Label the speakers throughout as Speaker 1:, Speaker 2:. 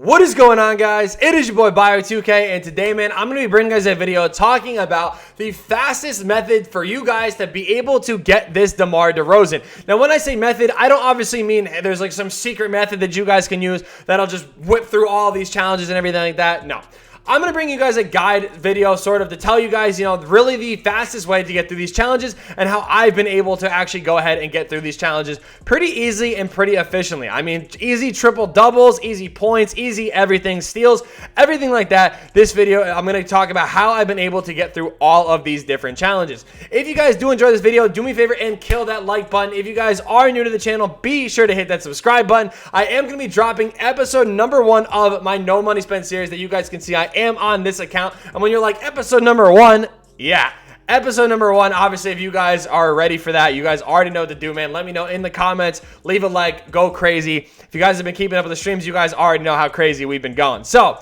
Speaker 1: What is going on, guys? It is your boy Bio2k, and today, man, I'm going to be bringing you guys a video talking about the fastest method for you guys to be able to get this Demar Derozan. Now, when I say method, I don't obviously mean there's like some secret method that you guys can use that'll just whip through all these challenges and everything like that. No. I'm going to bring you guys a guide video sort of to tell you guys, really the fastest way to get through these challenges and how I've been able to actually go ahead and get through these challenges pretty easily and pretty efficiently. I mean, easy triple doubles, easy points, easy everything, steals, everything like that. This video, I'm going to talk about how I've been able to get through all of these different challenges. If you guys do enjoy this video, do me a favor and kill that like button. If you guys are new to the channel, be sure to hit that subscribe button. I am going to be dropping episode number 1 of my No Money Spent series that you guys can see I am on this account. And when you're like, episode number 1, yeah, episode number 1, obviously, if you guys are ready for that, you guys already know what to do, man. Let me know in the comments, leave a like, go crazy. If you guys have been keeping up with the streams, you guys already know how crazy we've been going. So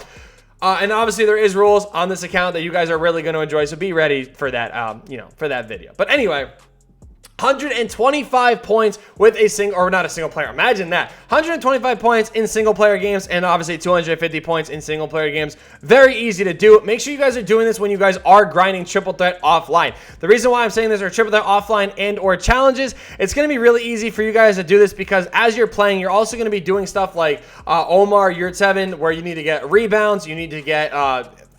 Speaker 1: and obviously there is rules on this account that you guys are really going to enjoy, so be ready for that for that video. But anyway, 125 points with a single, or not a single player. Imagine that. 125 points in single player games, and obviously 250 points in single player games. Very easy to do. Make sure you guys are doing this when you guys are grinding triple threat offline. The reason why I'm saying this are triple threat offline and or challenges, it's going to be really easy for you guys to do this because as you're playing, you're also going to be doing stuff like Omar Yurt 7, where you need to get rebounds, you need to get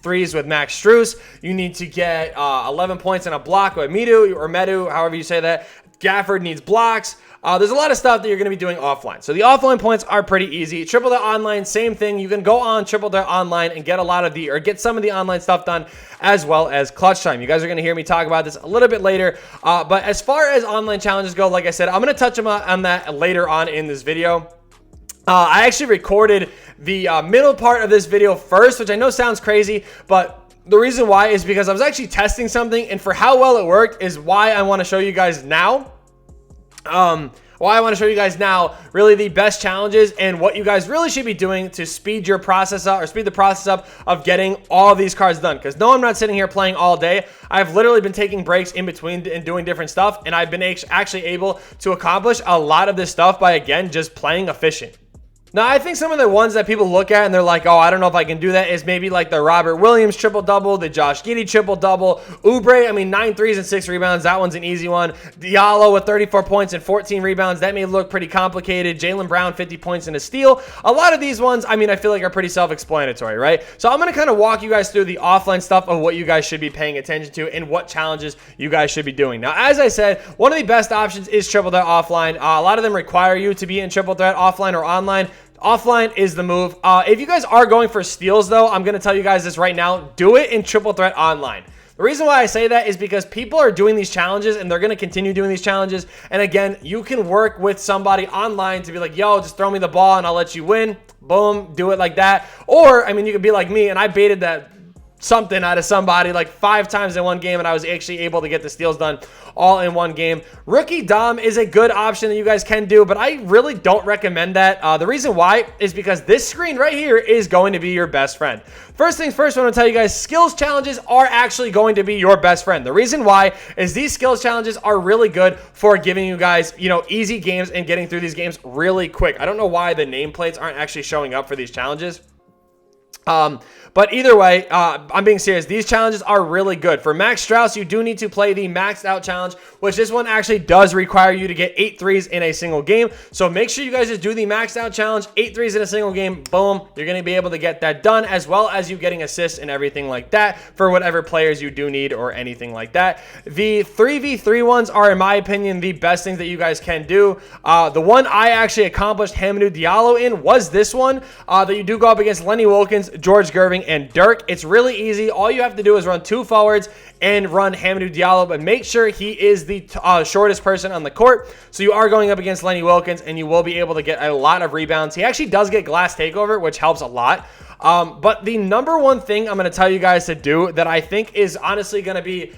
Speaker 1: threes with Max Strus. You need to get 11 points in a block with Medu, however you say that. Gafford needs blocks. There's a lot of stuff that you're going to be doing offline. So the offline points are pretty easy. Triple Threat Online, same thing. You can go on Triple Threat Online and get get some of the online stuff done, as well as clutch time. You guys are going to hear me talk about this a little bit later. But as far as online challenges go, like I said, I'm going to touch on that later on in this video. I actually recorded the middle part of this video first, which I know sounds crazy, but the reason why is because I was actually testing something, and for how well it worked is why I want to show you guys now. Really the best challenges and what you guys really should be doing to speed your process up, or speed the process up of getting all of these cards done. Because no, I'm not sitting here playing all day. I've literally been taking breaks in between and doing different stuff, and I've been actually able to accomplish a lot of this stuff by, again, just playing efficient. Now, I think some of the ones that people look at and they're like, oh, I don't know if I can do that, is maybe like the Robert Williams triple-double, the Josh Giddey triple-double, Oubre, I mean, 9 threes and 6 rebounds. That one's an easy one. Diallo with 34 points and 14 rebounds. That may look pretty complicated. Jaylen Brown, 50 points and a steal. A lot of these ones, I mean, I feel like are pretty self-explanatory, right? So I'm going to kind of walk you guys through the offline stuff of what you guys should be paying attention to and what challenges you guys should be doing. Now, as I said, one of the best options is triple threat offline. A lot of them require you to be in triple threat offline or online. Offline is the move. If you guys are going for steals, though, I'm going to tell you guys this right now. Do it in triple threat online. The reason why I say that is because people are doing these challenges, and they're going to continue doing these challenges. And again, you can work with somebody online to be like, yo, just throw me the ball and I'll let you win. Boom, do it like that. Or, I mean, you could be like me, and I baited that something out of somebody like 5 times in one game, and I was actually able to get the steals done all in one game. Rookie Dom is a good option that you guys can do, but I really don't recommend that. The reason why is because this screen right here is going to be your best friend. First things first, I want to tell you guys, skills challenges are actually going to be your best friend. The reason why is these skills challenges are really good for giving you guys, easy games and getting through these games really quick. I don't know why the nameplates aren't actually showing up for these challenges. But either way, I'm being serious. These challenges are really good. For Max Strus, you do need to play the maxed out challenge, which this one actually does require you to get 8 threes in a single game. So make sure you guys just do the maxed out challenge, 8 threes in a single game. Boom. You're going to be able to get that done, as well as you getting assists and everything like that for whatever players you do need or anything like that. The 3v3 ones are, in my opinion, the best things that you guys can do. The one I actually accomplished Hamidou Diallo in was this one, that you do go up against Lenny Wilkins, George Gerving, and Dirk. It's really easy. All you have to do is run 2 forwards and run Hamidou Diallo, but make sure he is the shortest person on the court. So you are going up against Lenny Wilkins, and you will be able to get a lot of rebounds. He actually does get glass takeover, which helps a lot. But the number one thing I'm going to tell you guys to do that I think is honestly going to be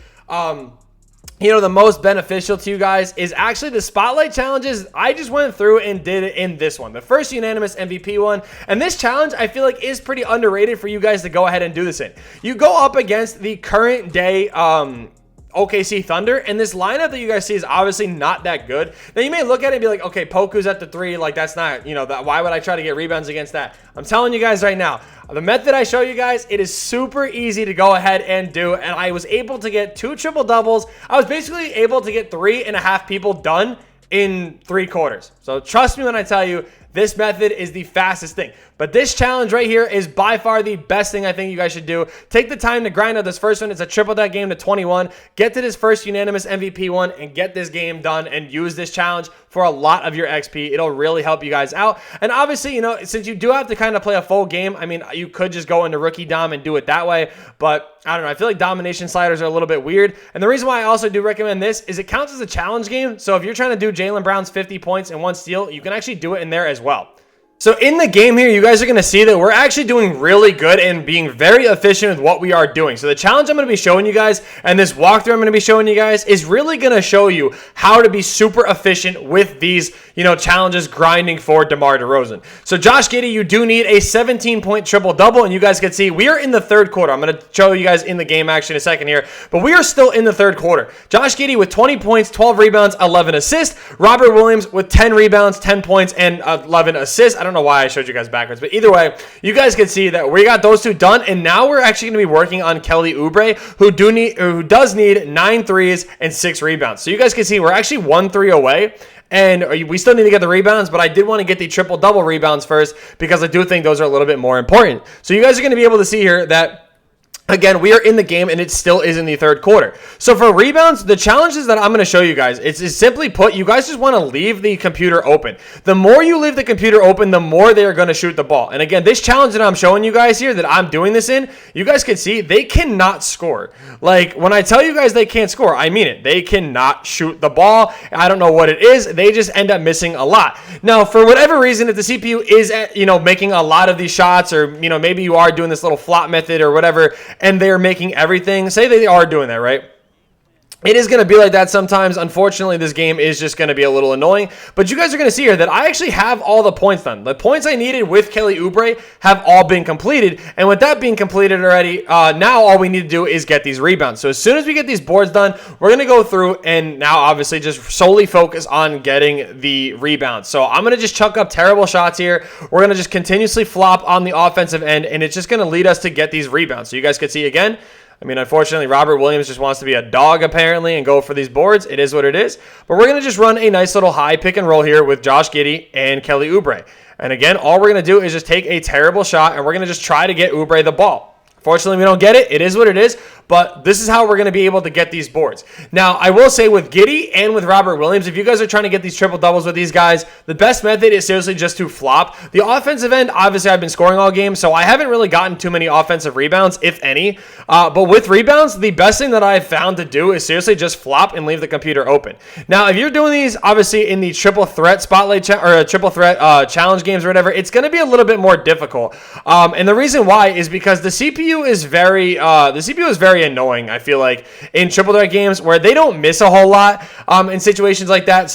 Speaker 1: the most beneficial to you guys is actually the spotlight challenges. I just went through and did it in this one, the first unanimous MVP one. And this challenge, I feel like, is pretty underrated for you guys to go ahead and do this in. You go up against the current day OKC Thunder, and this lineup that you guys see is obviously not that good. Now, you may look at it and be like, okay, Poku's at the 3, like, that's not, why would I try to get rebounds against that? I'm telling you guys right now, the method I show you guys, it is super easy to go ahead and do, and I was able to get 2 triple doubles. I was basically able to get 3.5 people done in 3 quarters. So trust me when I tell you, this method is the fastest thing. But this challenge right here is by far the best thing I think you guys should do. Take the time to grind out this first one. It's a triple that game to 21. Get to this first unanimous MVP one and get this game done and use this challenge for a lot of your XP. It'll really help you guys out. And obviously, since you do have to kind of play a full game, I mean, you could just go into rookie dom and do it that way. But I don't know. I feel like domination sliders are a little bit weird. And the reason why I also do recommend this is it counts as a challenge game. So if you're trying to do Jaylen Brown's 50 points and 1 steal, you can actually do it in there as well. So in the game here, you guys are going to see that we're actually doing really good and being very efficient with what we are doing. So the challenge I'm going to be showing you guys and this walkthrough I'm going to be showing you guys is really going to show you how to be super efficient with these, challenges grinding for DeMar DeRozan. So Josh Giddey, you do need a 17-point triple-double, and you guys can see we are in the 3rd quarter. I'm going to show you guys in the game action in a second here, but we are still in the 3rd quarter. Josh Giddey with 20 points, 12 rebounds, 11 assists. Robert Williams with 10 rebounds, 10 points, and 11 assists. I don't know why I showed you guys backwards, but either way, you guys can see that we got those 2 done, and now we're actually going to be working on Kelly Oubre, who does need 9 threes and 6 rebounds. So you guys can see we're actually 1 3 away, and we still need to get the rebounds, but I did want to get the triple-double rebounds first because I do think those are a little bit more important. So you guys are going to be able to see here that again, we are in the game, and it still is in the 3rd quarter. So for rebounds, the challenges that I'm going to show you guys, it's simply put, you guys just want to leave the computer open. The more you leave the computer open, the more they are going to shoot the ball. And again, this challenge that I'm showing you guys here, that I'm doing this in, you guys can see they cannot score. Like, when I tell you guys they can't score, I mean it. They cannot shoot the ball. I don't know what it is. They just end up missing a lot. Now, for whatever reason, if the CPU is, making a lot of these shots, or, maybe you are doing this little flop method or whatever, and they're making everything, say they are doing that, right? It is going to be like that sometimes. Unfortunately, this game is just going to be a little annoying. But you guys are going to see here that I actually have all the points done. The points I needed with Kelly Oubre have all been completed. And with that being completed already, now all we need to do is get these rebounds. So as soon as we get these boards done, we're going to go through and now obviously just solely focus on getting the rebounds. So I'm going to just chuck up terrible shots here. We're going to just continuously flop on the offensive end, and it's just going to lead us to get these rebounds. So you guys can see again, I mean, unfortunately, Robert Williams just wants to be a dog, apparently, and go for these boards. It is what it is. But we're going to just run a nice little high pick and roll here with Josh Giddey and Kelly Oubre. And again, all we're going to do is just take a terrible shot, and we're going to just try to get Oubre the ball. Fortunately, we don't get it. It is what it is. But this is how we're going to be able to get these boards. Now, I will say with Giddey and with Robert Williams, if you guys are trying to get these triple doubles with these guys, the best method is seriously just to flop. The offensive end, obviously, I've been scoring all game, so I haven't really gotten too many offensive rebounds, if any. But with rebounds, the best thing that I've found to do is seriously just flop and leave the computer open. Now, if you're doing these, obviously, in the triple threat spotlight or triple threat challenge games or whatever, it's going to be a little bit more difficult. And the reason why is because the CPU is very annoying, I feel like, in triple threat games where they don't miss a whole lot in situations like that.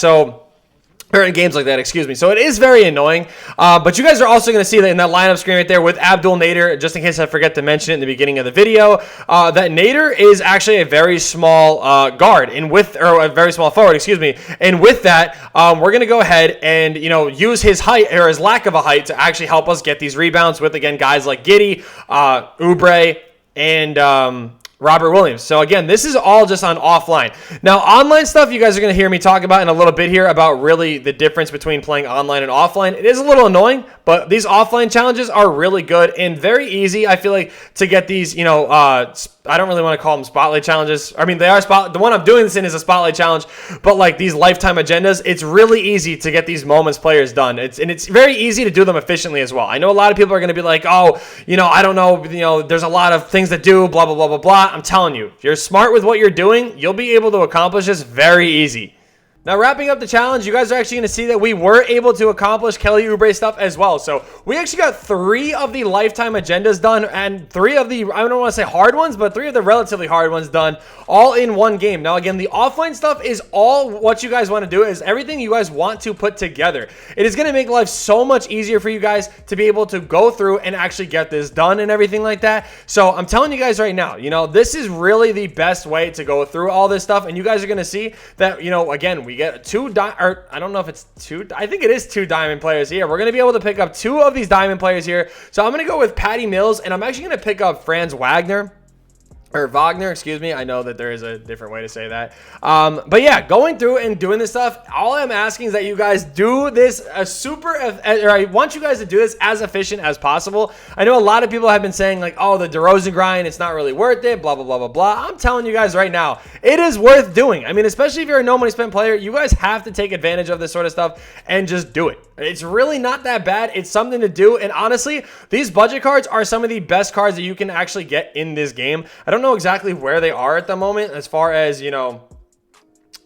Speaker 1: Or in games like that, excuse me. So it is very annoying. But you guys are also going to see that in that lineup screen right there with Abdul Nader, just in case I forget to mention it in the beginning of the video, that Nader is actually a very small guard, or a very small forward, excuse me. And with that, we're going to go ahead and, use his height or his lack of a height to actually help us get these rebounds with, again, guys like Giddey, Oubre, and Robert Williams. So again, this is all just on offline. Now, online stuff you guys are going to hear me talk about in a little bit here about really the difference between playing online and offline. It is a little annoying, but these offline challenges are really good and very easy, I feel like, to get these, I don't really want to call them spotlight challenges. I mean, they are the one I'm doing this in is a spotlight challenge, but like these lifetime agendas, it's really easy to get these moments players done. It's very easy to do them efficiently as well. I know a lot of people are going to be like, oh, I don't know, there's a lot of things to do, blah, blah, blah, blah, blah. I'm telling you, if you're smart with what you're doing, you'll be able to accomplish this very easy. Now, wrapping up the challenge, you guys are actually going to see that we were able to accomplish Kelly Oubre stuff as well. So we actually got 3 of the lifetime agendas done and 3 of the, I don't want to say hard ones, but 3 of the relatively hard ones done all in one game. Now, again, the offline stuff is all what you guys want to do, is everything you guys want to put together. It is going to make life so much easier for you guys to be able to go through and actually get this done and everything like that. So I'm telling you guys right now, you know, this is really the best way to go through all this stuff. And you guys are going to see that, you know, again, we get 2 or I don't know if it's 2. I think it is 2 diamond players here. We're going to be able to pick up 2 of these diamond players here. So I'm going to go with Patty Mills, and I'm actually going to pick up Franz Wagner. Or Wagner, excuse me. I know that there is a different way to say that. But yeah, going through and doing this stuff, all I'm asking is that you guys do this or I want you guys to do this as efficient as possible. I know a lot of people have been saying like, oh, the DeRozan grind, it's not really worth it, blah, blah, blah, blah, blah. I'm telling you guys right now, it is worth doing. I mean, especially if you're a no money spent player, you guys have to take advantage of this sort of stuff and just do it. It's really not that bad. It's something to do. And honestly, these budget cards are some of the best cards that you can actually get in this game. I don't know exactly where they are at the moment as far as, you know,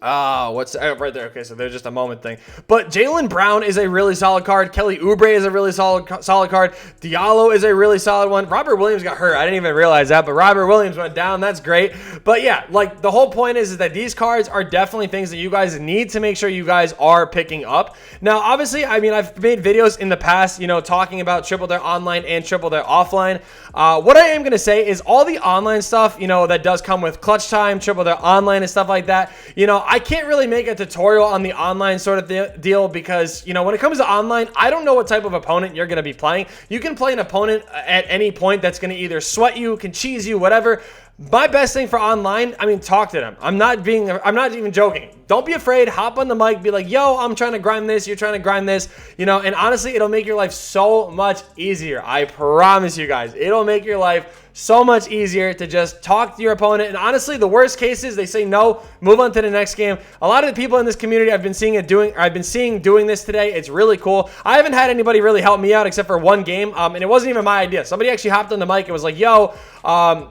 Speaker 1: what's right there? Okay, so they're just a moment thing. But Jaylen Brown is a really solid card. Kelly Oubre is a really solid card. Diallo is a really solid one. Robert Williams got hurt. I didn't even realize that, but Robert Williams went down. That's great. But yeah, like the whole point is that these cards are definitely things that you guys need to make sure you guys are picking up. Now, obviously, I mean, I've made videos in the past, you know, talking about Triple Dare Online and Triple Dare Offline. What I am going to say is all the online stuff, you know, that does come with Clutch Time, Triple Dare Online and stuff like that, you know, I can't really make a tutorial on the online sort of deal because, you know, when it comes to online, I don't know what type of opponent you're going to be playing. You can play an opponent at any point that's going to either sweat you, can cheese you, whatever. My best thing for online, I mean, talk to them. I'm not even joking. Don't be afraid. Hop on the mic. Be like, yo, I'm trying to grind this. You're trying to grind this. You know, and honestly, it'll make your life so much easier. I promise you guys. It'll make your life so much easier to just talk to your opponent. And honestly, the worst case is they say no, move on to the next game. A lot of the people in this community I've been seeing doing this today. It's really cool. I haven't had anybody really help me out except for one game, and it wasn't even my idea. Somebody actually hopped on the mic and was like, yo,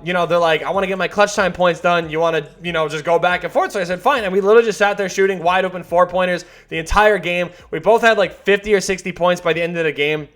Speaker 1: you know, they're like, I want to get my clutch time points done. You want to, you know, just go back and forth? So I said, fine. And we literally just sat there shooting wide open 4-pointers the entire game. We both had like 50 or 60 points by the end of the game.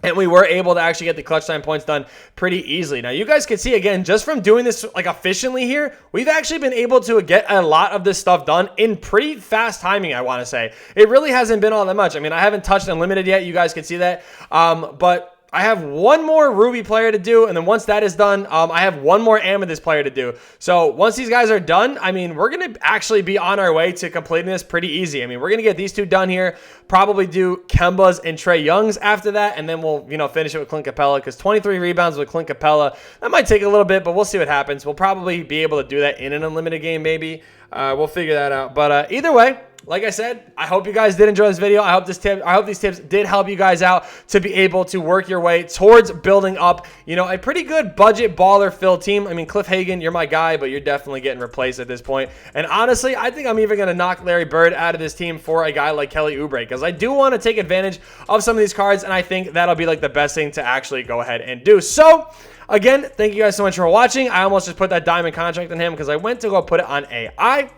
Speaker 1: And we were able to actually get the clutch time points done pretty easily. Now, you guys can see, again, just from doing this like efficiently here, we've actually been able to get a lot of this stuff done in pretty fast timing, I want to say. It really hasn't been all that much. I mean, I haven't touched Unlimited yet. You guys can see that. But I have one more Ruby player to do, and then once that is done, I have one more Amethyst player to do. So once these guys are done, I mean, we're going to actually be on our way to completing this pretty easy. I mean, we're going to get these 2 done here, probably do Kemba's and Trae Young's after that, and then we'll, you know, finish it with Clint Capella, because 23 rebounds with Clint Capella, that might take a little bit, but we'll see what happens. We'll probably be able to do that in an Unlimited game, maybe. We'll figure that out. But either way, like I said, I hope you guys did enjoy this video. I hope these tips did help you guys out to be able to work your way towards building up, you know, a pretty good budget baller filled team. I mean, Cliff Hagan, you're my guy, but you're definitely getting replaced at this point. And honestly, I think I'm even going to knock Larry Bird out of this team for a guy like Kelly Oubre, because I do want to take advantage of some of these cards, and I think that'll be like the best thing to actually go ahead and do. So again, thank you guys so much for watching. I almost just put that diamond contract on him because I went to go put it on AI.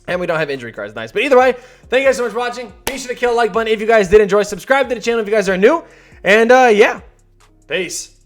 Speaker 1: And we don't have injury cards. Nice. But either way, thank you guys so much for watching. Be sure to kill the like button if you guys did enjoy. Subscribe to the channel if you guys are new. And yeah, peace.